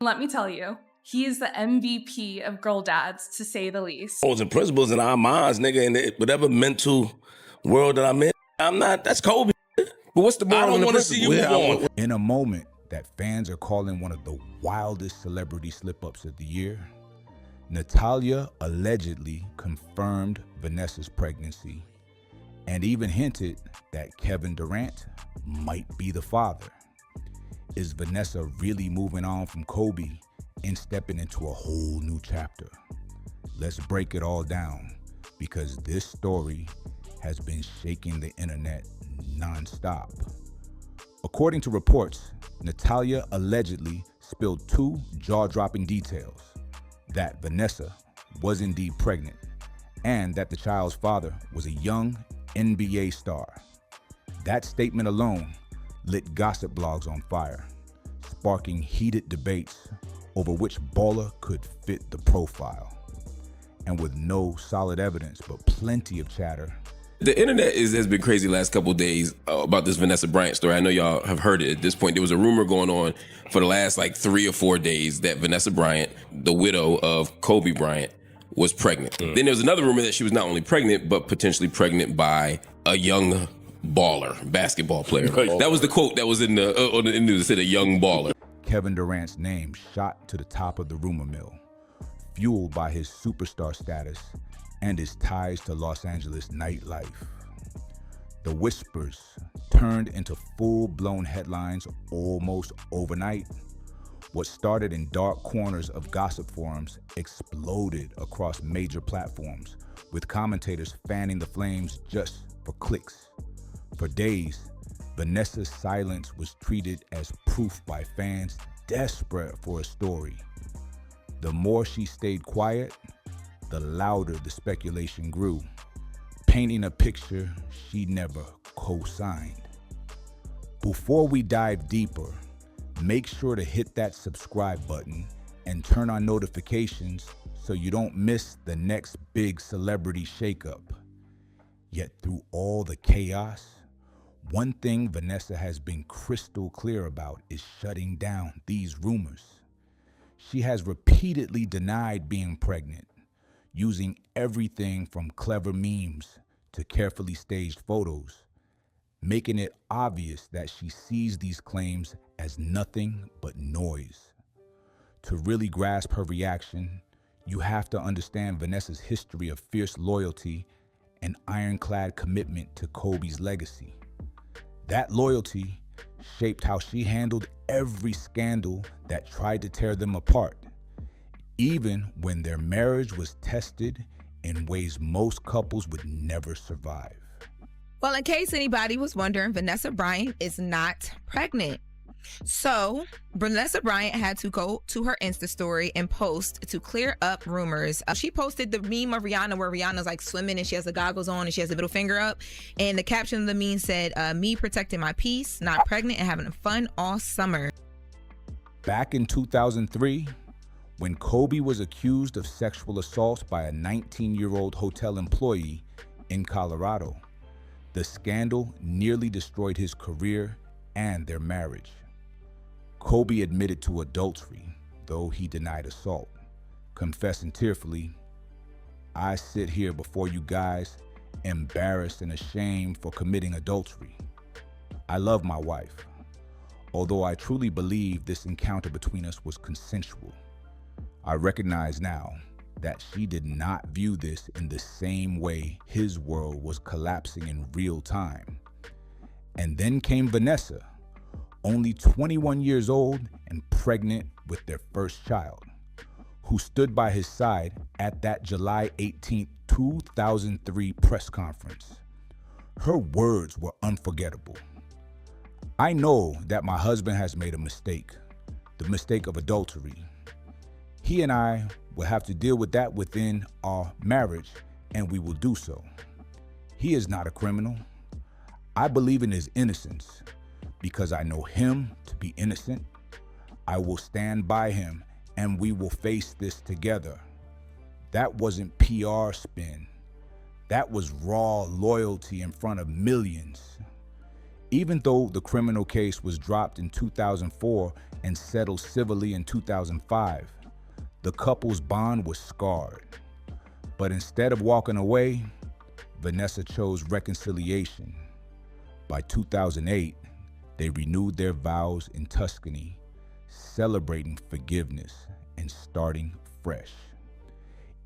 Let me tell you, he is the MVP of girl dads, to say the least. Goals and principles in our minds, nigga, in whatever mental world that I'm in. I'm not, that's Kobe. But what's the moral? I don't want to see you move on. In a moment that fans are calling one of the wildest celebrity slip-ups of the year, Natalia allegedly confirmed Vanessa's pregnancy and even hinted that Kevin Durant might be the father. Is Vanessa really moving on from Kobe and stepping into a whole new chapter? Let's break it all down, because this story has been shaking the internet nonstop. According to reports, Natalia allegedly spilled two jaw-dropping details: that Vanessa was indeed pregnant, and that the child's father was a young NBA star. That statement alone lit gossip blogs on fire, sparking heated debates over which baller could fit the profile. And with no solid evidence, but plenty of chatter, the internet has been crazy the last couple of days about this Vanessa Bryant story. I know y'all have heard it at this point. There was a rumor going on for the last 3 or 4 days that Vanessa Bryant, the widow of Kobe Bryant, was pregnant. Then there was another rumor that she was not only pregnant, but potentially pregnant by a young baller, basketball player. That was the quote that was in the news. It said a young baller. Kevin Durant's name shot to the top of the rumor mill, fueled by his superstar status and his ties to Los Angeles nightlife. The whispers turned into full-blown headlines almost overnight. What started in dark corners of gossip forums exploded across major platforms, with commentators fanning the flames just for clicks. For days, Vanessa's silence was treated as proof by fans desperate for a story. The more she stayed quiet, the louder the speculation grew, painting a picture she never co-signed. Before we dive deeper, make sure to hit that subscribe button and turn on notifications so you don't miss the next big celebrity shakeup. Yet through all the chaos, one thing Vanessa has been crystal clear about is shutting down these rumors. She has repeatedly denied being pregnant, using everything from clever memes to carefully staged photos, making it obvious that she sees these claims as nothing but noise. To really grasp her reaction, you have to understand Vanessa's history of fierce loyalty and ironclad commitment to Kobe's legacy. That loyalty shaped how she handled every scandal that tried to tear them apart, even when their marriage was tested in ways most couples would never survive. Well, in case anybody was wondering, Vanessa Bryant is not pregnant. So Vanessa Bryant had to go to her Insta story and post to clear up rumors. She posted the meme of Rihanna where Rihanna's swimming and she has the goggles on and she has the middle finger up. And the caption of the meme said, me protecting my peace, not pregnant and having fun all summer. Back in 2003, when Kobe was accused of sexual assault by a 19-year-old hotel employee in Colorado, the scandal nearly destroyed his career and their marriage. Kobe admitted to adultery, though he denied assault, confessing tearfully, "I sit here before you guys embarrassed and ashamed for committing adultery. I love my wife, although I truly believe this encounter between us was consensual. I recognize now that she did not view this in the same way his world was collapsing in real time." And then came Vanessa, only 21 years old and pregnant with their first child, who stood by his side at that July 18, 2003 press conference. Her words were unforgettable. "I know that my husband has made a mistake, the mistake of adultery. He and I will have to deal with that within our marriage, and we will do so. He is not a criminal. I believe in his innocence. Because I know him to be innocent, I will stand by him and we will face this together." That wasn't PR spin. That was raw loyalty in front of millions. Even though the criminal case was dropped in 2004 and settled civilly in 2005, the couple's bond was scarred. But instead of walking away, Vanessa chose reconciliation. By 2008, they renewed their vows in Tuscany, celebrating forgiveness and starting fresh.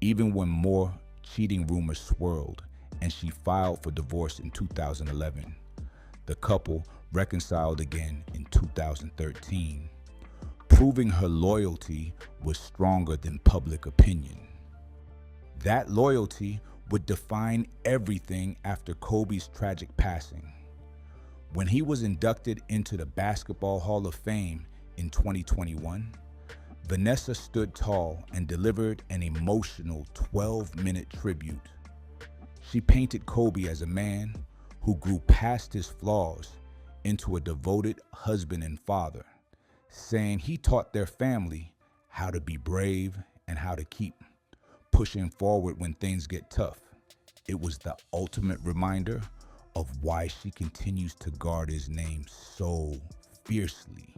Even when more cheating rumors swirled and she filed for divorce in 2011, the couple reconciled again in 2013, proving her loyalty was stronger than public opinion. That loyalty would define everything after Kobe's tragic passing. When he was inducted into the Basketball Hall of Fame in 2021, Vanessa stood tall and delivered an emotional 12-minute tribute. She painted Kobe as a man who grew past his flaws into a devoted husband and father, saying he taught their family how to be brave and how to keep pushing forward when things get tough. It was the ultimate reminder of why she continues to guard his name so fiercely.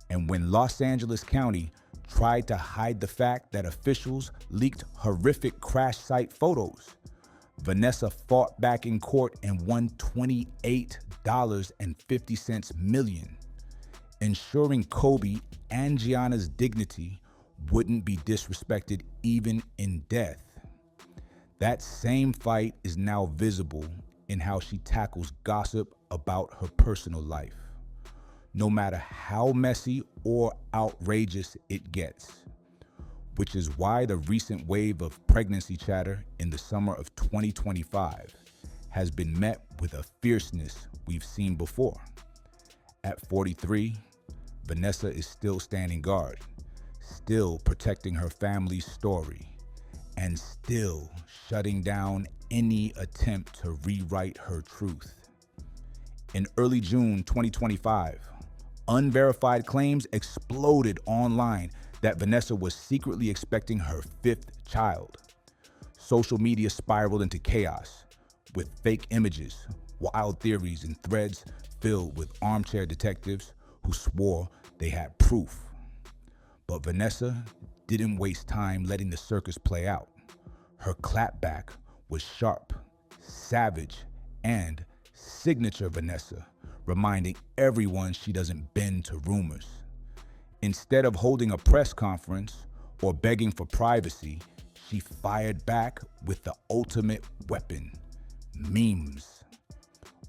And when Los Angeles County tried to hide the fact that officials leaked horrific crash site photos, Vanessa fought back in court and won $28.50 million, ensuring Kobe and Gianna's dignity wouldn't be disrespected even in death. That same fight is now visible in how she tackles gossip about her personal life, no matter how messy or outrageous it gets, which is why the recent wave of pregnancy chatter in the summer of 2025 has been met with a fierceness we've seen before. At 43, Vanessa is still standing guard, still protecting her family's story, and still shutting down any attempt to rewrite her truth. In early June 2025, unverified claims exploded online that Vanessa was secretly expecting her 5th child. Social media spiraled into chaos with fake images, wild theories, and threads filled with armchair detectives who swore they had proof. But Vanessa didn't waste time letting the circus play out. Her clapback was sharp, savage, and signature Vanessa, reminding everyone she doesn't bend to rumors. Instead of holding a press conference or begging for privacy, she fired back with the ultimate weapon, memes.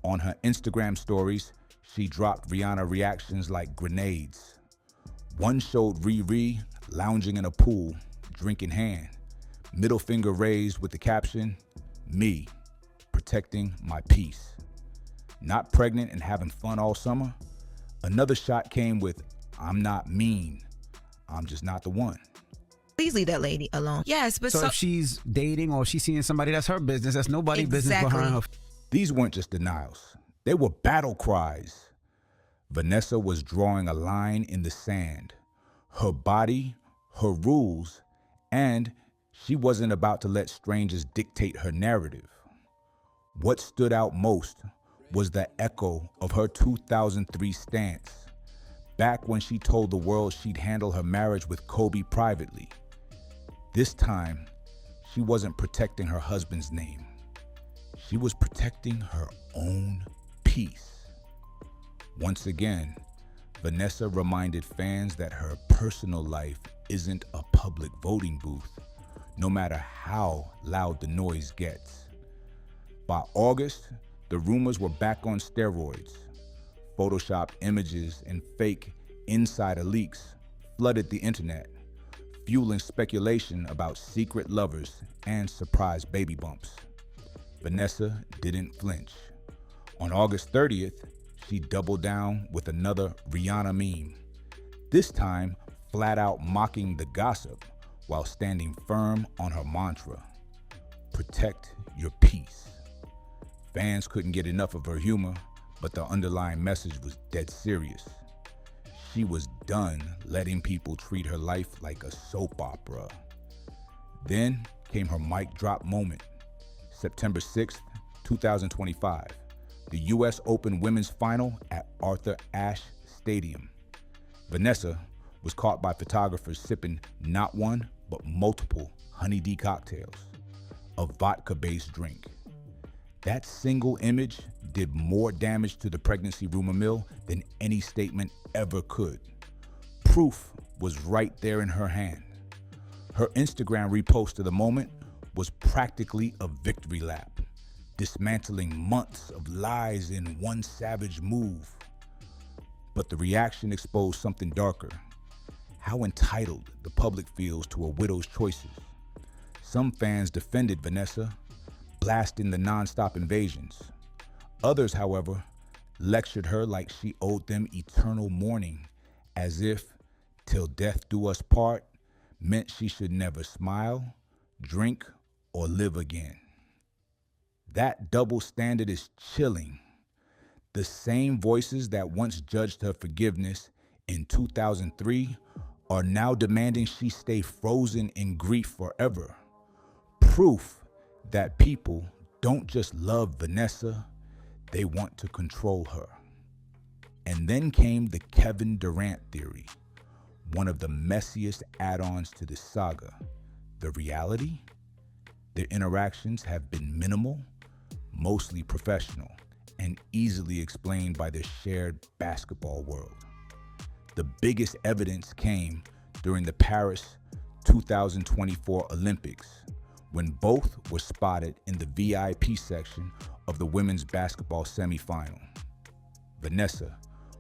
On her Instagram stories, she dropped Rihanna reactions like grenades. One showed Riri lounging in a pool, drink in hand, middle finger raised with the caption, "Me, protecting my peace." Not pregnant and having fun all summer? Another shot came with, "I'm not mean, I'm just not the one." Please leave that lady alone. Yes, but So if she's dating or she's seeing somebody, that's her business. That's nobody's business behind her. These weren't just denials. They were battle cries. Vanessa was drawing a line in the sand. Her body, her rules, and she wasn't about to let strangers dictate her narrative. What stood out most was the echo of her 2003 stance, back when she told the world she'd handle her marriage with Kobe privately. This time, she wasn't protecting her husband's name. She was protecting her own peace. Once again, Vanessa reminded fans that her personal life isn't a public voting booth, no matter how loud the noise gets. By August, the rumors were back on steroids. Photoshopped images and fake insider leaks flooded the internet, fueling speculation about secret lovers and surprise baby bumps. Vanessa didn't flinch. On August 30th, she doubled down with another Rihanna meme, this time flat out mocking the gossip while standing firm on her mantra, "Protect your peace." Fans couldn't get enough of her humor, but the underlying message was dead serious. She was done letting people treat her life like a soap opera. Then came her mic drop moment. September 6th, 2025, the U.S. Open Women's Final at Arthur Ashe Stadium. Vanessa was caught by photographers sipping not one, but multiple Honey D cocktails, a vodka-based drink. That single image did more damage to the pregnancy rumor mill than any statement ever could. Proof was right there in her hand. Her Instagram repost of the moment was practically a victory lap, dismantling months of lies in one savage move. But the reaction exposed something darker: how entitled the public feels to a widow's choices. Some fans defended Vanessa, blasting the nonstop invasions. Others, however, lectured her like she owed them eternal mourning, as if "till death do us part" meant she should never smile, drink, or live again. That double standard is chilling. The same voices that once judged her forgiveness in 2003 are now demanding she stay frozen in grief forever. Proof that people don't just love Vanessa, they want to control her. And then came the Kevin Durant theory, one of the messiest add-ons to this saga. The reality? Their interactions have been minimal, mostly professional, and easily explained by their shared basketball world. The biggest evidence came during the Paris 2024 Olympics, when both were spotted in the VIP section of the women's basketball semifinal. Vanessa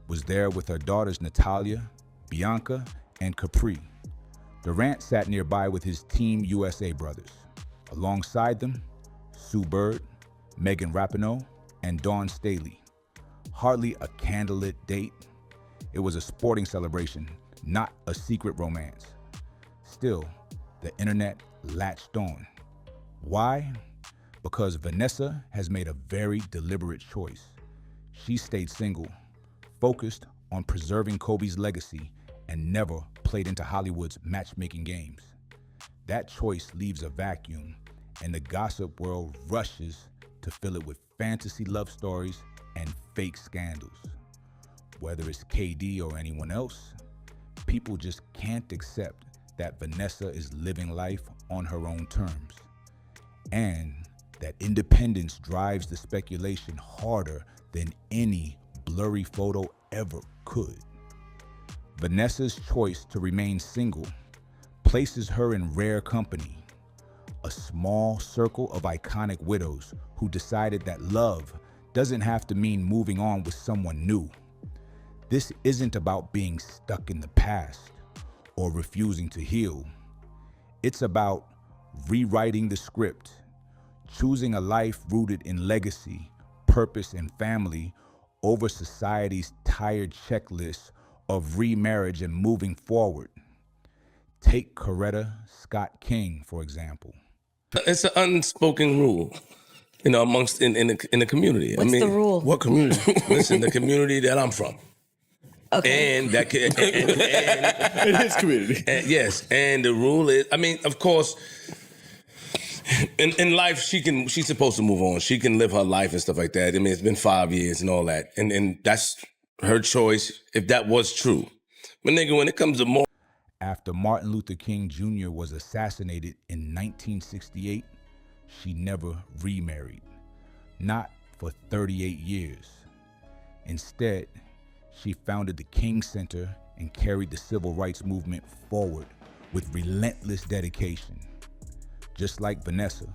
was there with her daughters Natalia, Bianca, and Capri. Durant sat nearby with his Team USA brothers. Alongside them, Sue Bird, Megan Rapinoe, and Dawn Staley. Hardly a candlelit date. It was a sporting celebration, not a secret romance. Still, the internet latched on. Why? Because Vanessa has made a very deliberate choice. She stayed single, focused on preserving Kobe's legacy, and never played into Hollywood's matchmaking games. That choice leaves a vacuum, and the gossip world rushes to fill it with fantasy love stories and fake scandals. Whether it's KD or anyone else, people just can't accept that Vanessa is living life on her own terms, and that independence drives the speculation harder than any blurry photo ever could. Vanessa's choice to remain single places her in rare company, a small circle of iconic widows who decided that love doesn't have to mean moving on with someone new. This isn't about being stuck in the past or refusing to heal. It's about rewriting the script, choosing a life rooted in legacy, purpose, and family over society's tired checklist of remarriage and moving forward. Take Coretta Scott King, for example. It's an unspoken rule, amongst in the community. What's the rule? What community? Listen, the community that I'm from. Okay. And that In his community. yes, and the rule is, of course, in life she's supposed to move on. She can live her life and stuff like that. It's been 5 years and all that, and that's her choice if that was true. But nigga, when it comes to more. After Martin Luther King Jr. was assassinated in 1968, she never remarried, not for 38 years. Instead, she founded the King Center and carried the civil rights movement forward with relentless dedication. Just like Vanessa,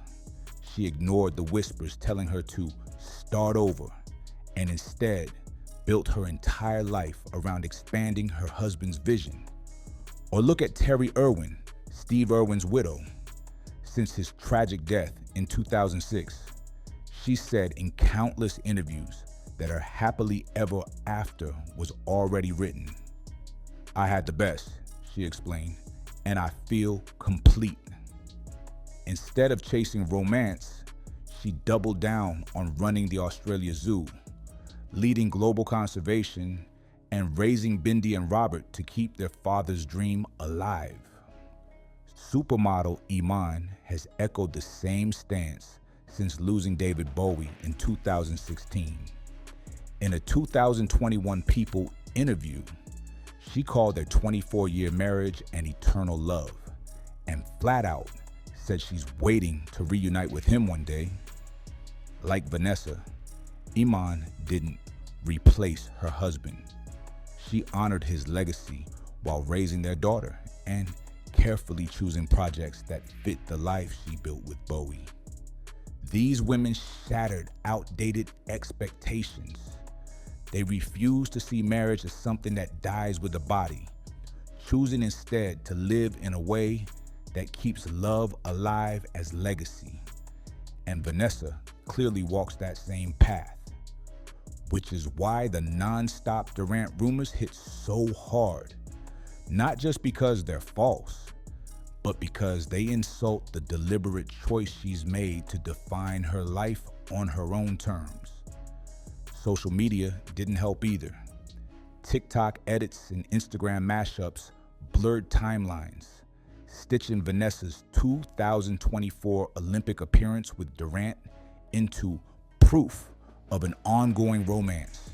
she ignored the whispers telling her to start over, and instead built her entire life around expanding her husband's vision. Or look at Terry Irwin, Steve Irwin's widow. Since his tragic death in 2006, she said in countless interviews that her happily ever after was already written. "I had the best," she explained, "and I feel complete." Instead of chasing romance, she doubled down on running the Australia Zoo, leading global conservation, and raising Bindi and Robert to keep their father's dream alive. Supermodel Iman has echoed the same stance since losing David Bowie in 2016. In a 2021 People interview, she called their 24-year marriage an eternal love and flat out said she's waiting to reunite with him one day. Like Vanessa, Iman didn't replace her husband. She honored his legacy while raising their daughter and carefully choosing projects that fit the life she built with Bowie. These women shattered outdated expectations. They refused to see marriage as something that dies with the body, choosing instead to live in a way that keeps love alive as legacy. And Vanessa clearly walks that same path, which is why the non-stop Durant rumors hit so hard, not just because they're false, but because they insult the deliberate choice she's made to define her life on her own terms. Social media didn't help either. TikTok edits and Instagram mashups blurred timelines, stitching Vanessa's 2024 Olympic appearance with Durant into proof of an ongoing romance.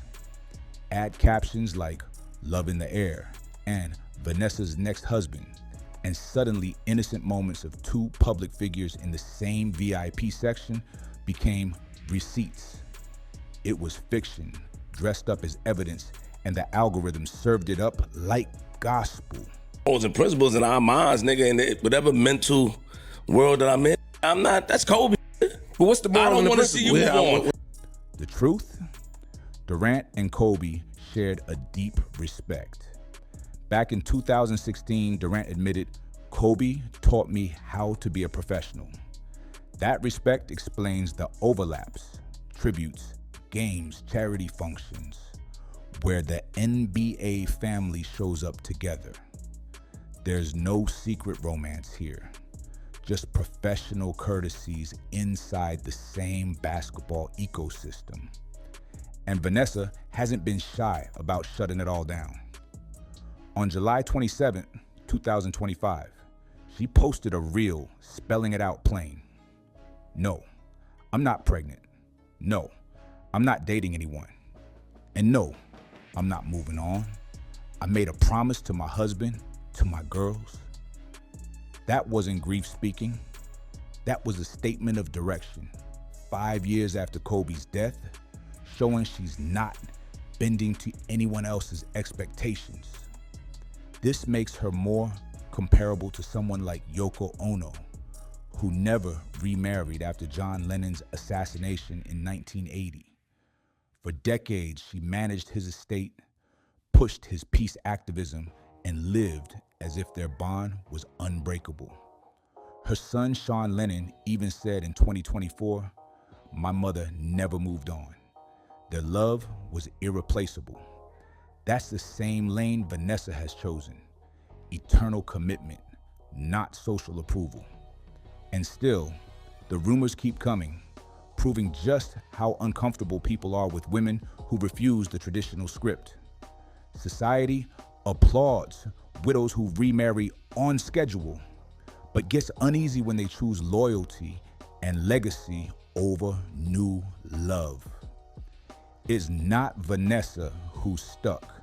Add captions like "Love in the Air" and "Vanessa's next husband," and suddenly innocent moments of two public figures in the same VIP section became receipts. It was fiction dressed up as evidence, and the algorithm served it up like gospel. And principles in our minds, nigga, in whatever mental world that I'm in, I'm not, that's Kobe. But what's the moral? I don't want to see you move on. The truth? Durant and Kobe shared a deep respect. Back in 2016, Durant admitted, "Kobe taught me how to be a professional." That respect explains the overlaps, tributes, games, charity functions, where the NBA family shows up together. There's no secret romance here, just professional courtesies inside the same basketball ecosystem. And Vanessa hasn't been shy about shutting it all down. On July 27, 2025, she posted a reel spelling it out plain. "No, I'm not pregnant. No, I'm not dating anyone. And no, I'm not moving on. I made a promise to my husband, to my girls." That wasn't grief speaking. That was a statement of direction. 5 years after Kobe's death, showing she's not bending to anyone else's expectations. This makes her more comparable to someone like Yoko Ono, who never remarried after John Lennon's assassination in 1980. For decades, she managed his estate, pushed his peace activism, and lived as if their bond was unbreakable. Her son, Sean Lennon, even said in 2024, "My mother never moved on. Their love was irreplaceable." That's the same lane Vanessa has chosen. Eternal commitment, not social approval. And still, the rumors keep coming, proving just how uncomfortable people are with women who refuse the traditional script. Society applauds widows who remarry on schedule, but gets uneasy when they choose loyalty and legacy over new love. It's not Vanessa who's stuck.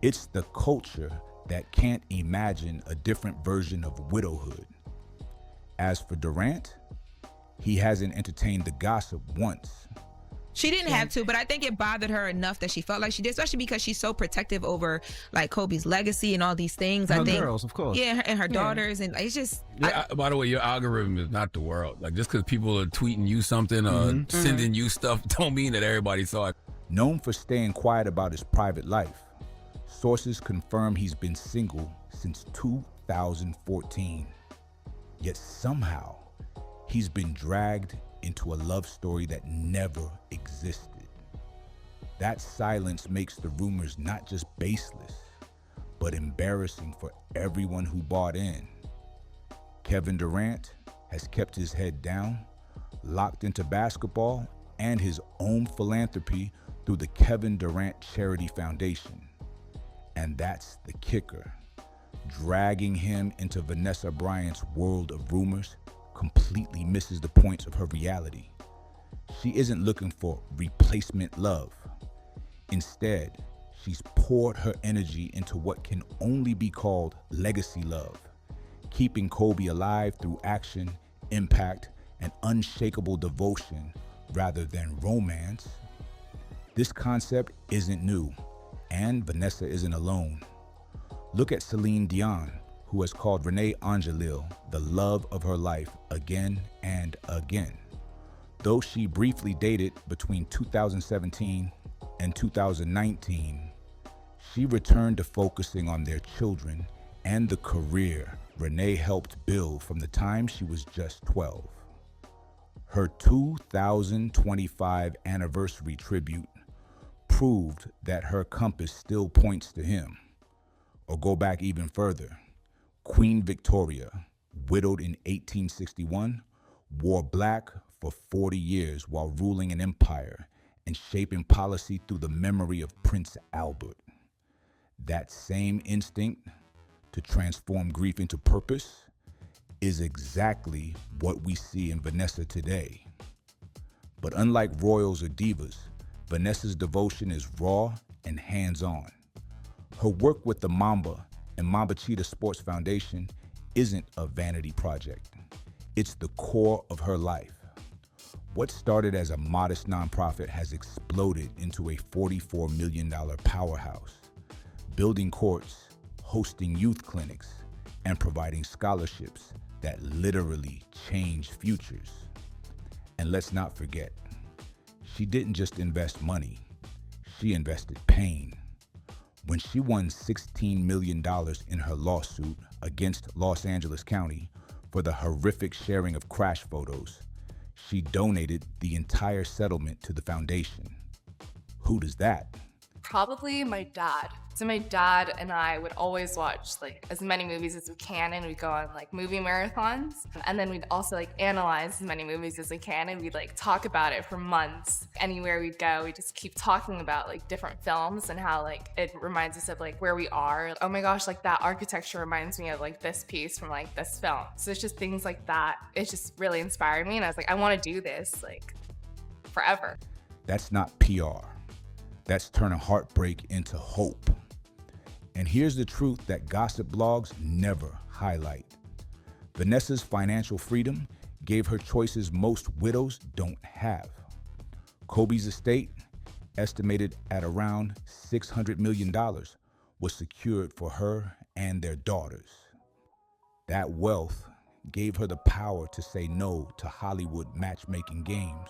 It's the culture that can't imagine a different version of widowhood. As for Durant, he hasn't entertained the gossip once. She didn't have to, but I think it bothered her enough that she felt like she did, especially because she's so protective over like Kobe's legacy and all these things. Her I think girls, of course. Yeah, and her daughters, and it's just. Yeah, by the way, your algorithm is not the world. Like just because people are tweeting you something or sending you stuff, don't mean that everybody saw it. Known for staying quiet about his private life, sources confirm he's been single since 2014. Yet somehow, he's been dragged into a love story that never existed. That silence makes the rumors not just baseless, but embarrassing for everyone who bought in. Kevin Durant has kept his head down, locked into basketball and his own philanthropy through the Kevin Durant Charity Foundation. And that's the kicker. Dragging him into Vanessa Bryant's world of rumors completely misses the points of her reality. She isn't looking for replacement love. Instead, she's poured her energy into what can only be called legacy love, keeping Kobe alive through action, impact, and unshakable devotion rather than romance. This concept isn't new, and Vanessa isn't alone. Look at Celine Dion, who has called Renee Angelil the love of her life again and again. Though she briefly dated between 2017 and 2019, she returned to focusing on their children and the career Renee helped build from the time she was just 12. Her 2025 anniversary tribute proved that her compass still points to him. Or go back even further, Queen Victoria, widowed in 1861, wore black for 40 years while ruling an empire and shaping policy through the memory of Prince Albert. That same instinct to transform grief into purpose is exactly what we see in Vanessa today. But unlike royals or divas, Vanessa's devotion is raw and hands-on. Her work with the Mamba and Mamba Cheetah Sports Foundation isn't a vanity project. It's the core of her life. What started as a modest nonprofit has exploded into a $44 million powerhouse, building courts, hosting youth clinics, and providing scholarships that literally change futures. And let's not forget, she didn't just invest money, she invested pain. When she won $16 million in her lawsuit against Los Angeles County for the horrific sharing of crash photos, she donated the entire settlement to the foundation. Who does that? Probably my dad. So my dad and I would always watch like as many movies as we can, and we'd go on like movie marathons, and then we'd also like analyze as many movies as we can, and we'd like talk about it for months. Anywhere we'd go, we just keep talking about like different films and how like it reminds us of like where we are. Oh my gosh, like that architecture reminds me of like this piece from like this film. So it's just things like that. It just really inspired me, and I was like, I want to do this like forever. That's not PR. That's turning heartbreak into hope. And here's the truth that gossip blogs never highlight. Vanessa's financial freedom gave her choices most widows don't have. Kobe's estate, estimated at around $600 million, was secured for her and their daughters. That wealth gave her the power to say no to Hollywood matchmaking games,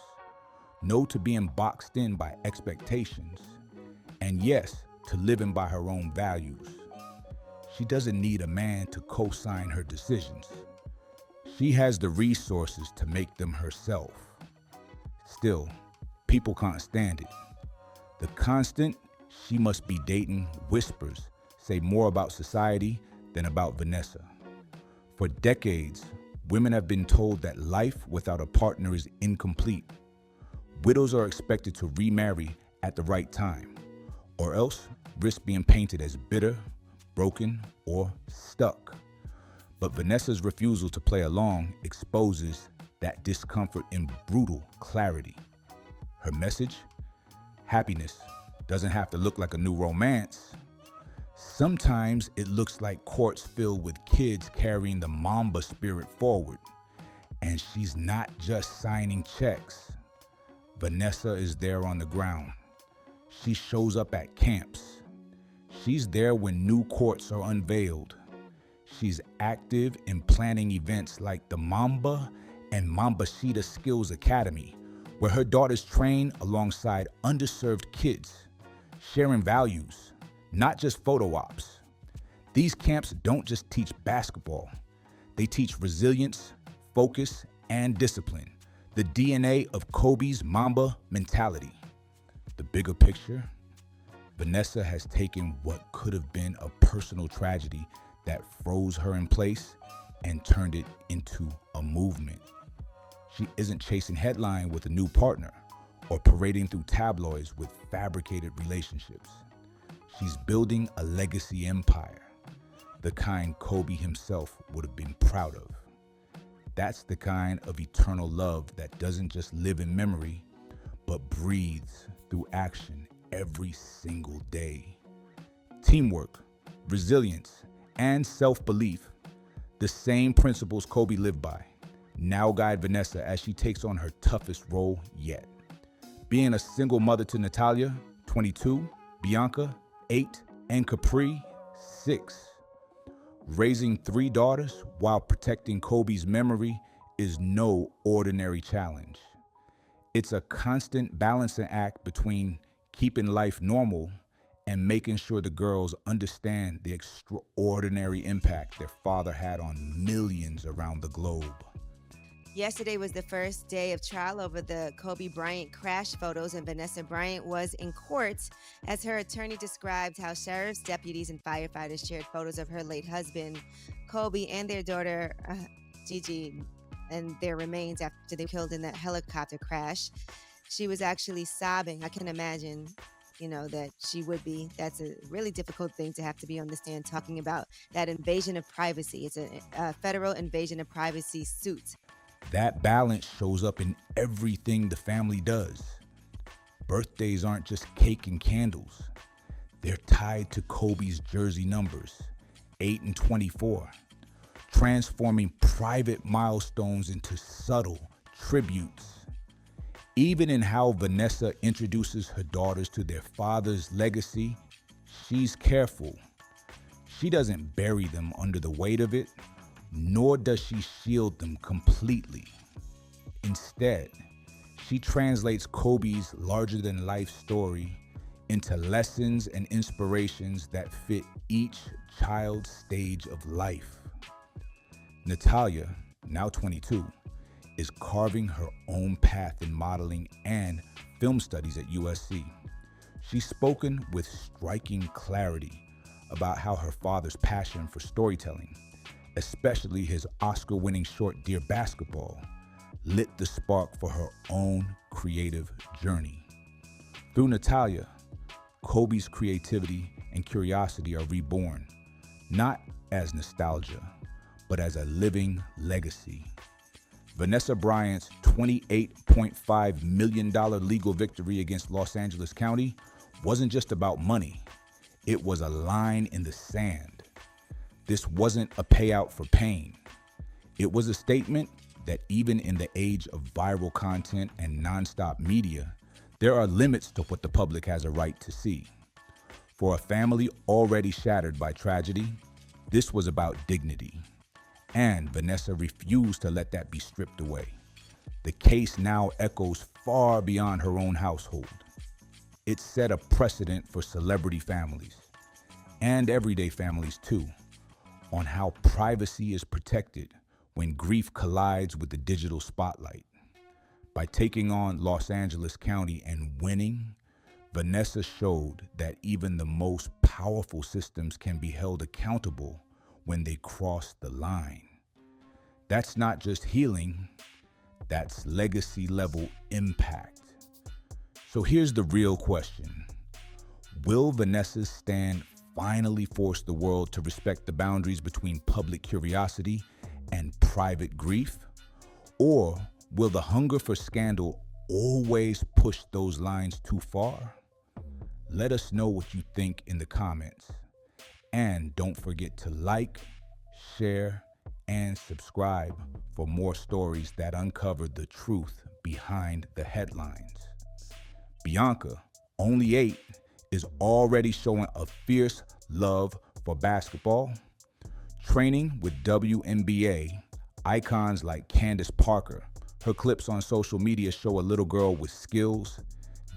no to being boxed in by expectations, and yes, to living by her own values. She doesn't need a man to co-sign her decisions. She has the resources to make them herself. Still, people can't stand it. The constant "she must be dating" whispers say more about society than about Vanessa. For decades, women have been told that life without a partner is incomplete. Widows are expected to remarry at the right time, or else risk being painted as bitter, broken, or stuck. But Vanessa's refusal to play along exposes that discomfort in brutal clarity. Her message? Happiness doesn't have to look like a new romance. Sometimes it looks like courts filled with kids carrying the Mamba spirit forward. And she's not just signing checks. Vanessa is there on the ground. She shows up at camps. She's there when new courts are unveiled. She's active in planning events like the Mamba and Mamba Cheetah Skills Academy, where her daughters train alongside underserved kids, sharing values, not just photo ops. These camps don't just teach basketball. They teach resilience, focus, and discipline, the DNA of Kobe's Mamba mentality. The bigger picture? Vanessa has taken what could have been a personal tragedy that froze her in place and turned it into a movement. She isn't chasing headline with a new partner or parading through tabloids with fabricated relationships. She's building a legacy empire, the kind Kobe himself would have been proud of. That's the kind of eternal love that doesn't just live in memory, but breathes through action every single day. Teamwork, resilience, and self-belief, the same principles Kobe lived by, now guide Vanessa as she takes on her toughest role yet. Being a single mother to Natalia, 22, Bianca, 8, and Capri, 6. Raising 3 daughters while protecting Kobe's memory is no ordinary challenge. It's a constant balancing act between keeping life normal and making sure the girls understand the extraordinary impact their father had on millions around the globe. Yesterday was the first day of trial over the Kobe Bryant crash photos, and Vanessa Bryant was in court as her attorney described how sheriffs, deputies, and firefighters shared photos of her late husband, Kobe, and their daughter, Gigi, and their remains after they were killed in that helicopter crash. She was actually sobbing. I can imagine, that she would be. That's a really difficult thing to have to be on the stand talking about that invasion of privacy. It's a federal invasion of privacy suit. That balance shows up in everything the family does. Birthdays aren't just cake and candles. They're tied to Kobe's jersey numbers, 8 and 24, transforming private milestones into subtle tributes. Even in how Vanessa introduces her daughters to their father's legacy, she's careful. She doesn't bury them under the weight of it, nor does she shield them completely. Instead, she translates Kobe's larger-than-life story into lessons and inspirations that fit each child's stage of life. Natalia, now 22, is carving her own path in modeling and film studies at USC. She's spoken with striking clarity about how her father's passion for storytelling, especially his Oscar-winning short Dear Basketball, lit the spark for her own creative journey. Through Natalia, Kobe's creativity and curiosity are reborn, not as nostalgia, but as a living legacy. Vanessa Bryant's $28.5 million legal victory against Los Angeles County wasn't just about money. It was a line in the sand. This wasn't a payout for pain. It was a statement that even in the age of viral content and nonstop media, there are limits to what the public has a right to see. For a family already shattered by tragedy, this was about dignity. And Vanessa refused to let that be stripped away. The case now echoes far beyond her own household. It set a precedent for celebrity families, and everyday families too, on how privacy is protected when grief collides with the digital spotlight. By taking on Los Angeles County and winning, Vanessa showed that even the most powerful systems can be held accountable when they cross the line. That's not just healing, that's legacy-level impact. So here's the real question. Will Vanessa's stand finally force the world to respect the boundaries between public curiosity and private grief? Or will the hunger for scandal always push those lines too far? Let us know what you think in the comments. And don't forget to like, share, and subscribe for more stories that uncover the truth behind the headlines. Bianca, only 8, is already showing a fierce love for basketball. Training with WNBA icons like Candace Parker, her clips on social media show a little girl with skills,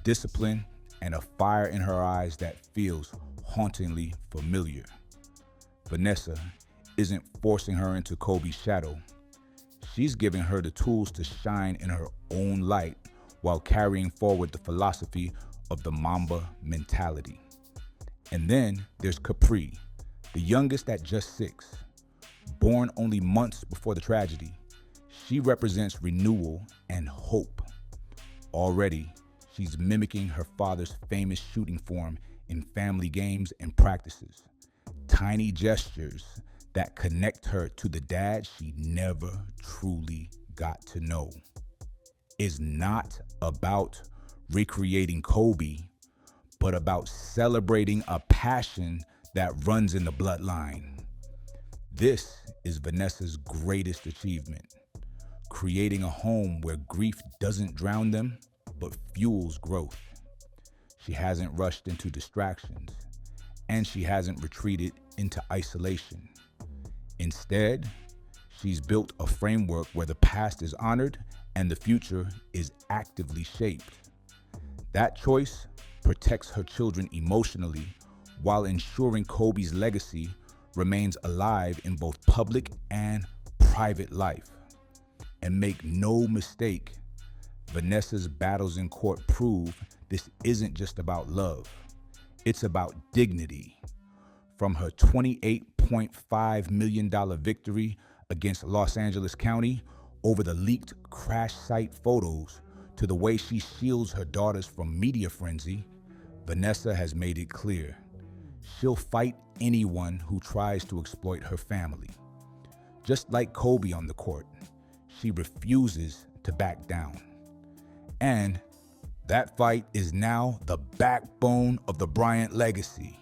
discipline, and a fire in her eyes that feels hauntingly familiar. Vanessa isn't forcing her into Kobe's shadow. She's giving her the tools to shine in her own light while carrying forward the philosophy of the Mamba mentality. And then there's Capri, the youngest at just 6. Born only months before the tragedy, she represents renewal and hope. Already, she's mimicking her father's famous shooting form in family games and practices. Tiny gestures that connect her to the dad she never truly got to know. Is not about recreating Kobe, but about celebrating a passion that runs in the bloodline. This is Vanessa's greatest achievement, creating a home where grief doesn't drown them, but fuels growth. She hasn't rushed into distractions, and she hasn't retreated into isolation. Instead, she's built a framework where the past is honored and the future is actively shaped. That choice protects her children emotionally while ensuring Kobe's legacy remains alive in both public and private life. And make no mistake, Vanessa's battles in court prove this isn't just about love. It's about dignity. From her $28.5 million victory against Los Angeles County over the leaked crash site photos to the way she shields her daughters from media frenzy, Vanessa has made it clear she'll fight anyone who tries to exploit her family. Just like Kobe on the court, she refuses to back down. And that fight is now the backbone of the Bryant legacy.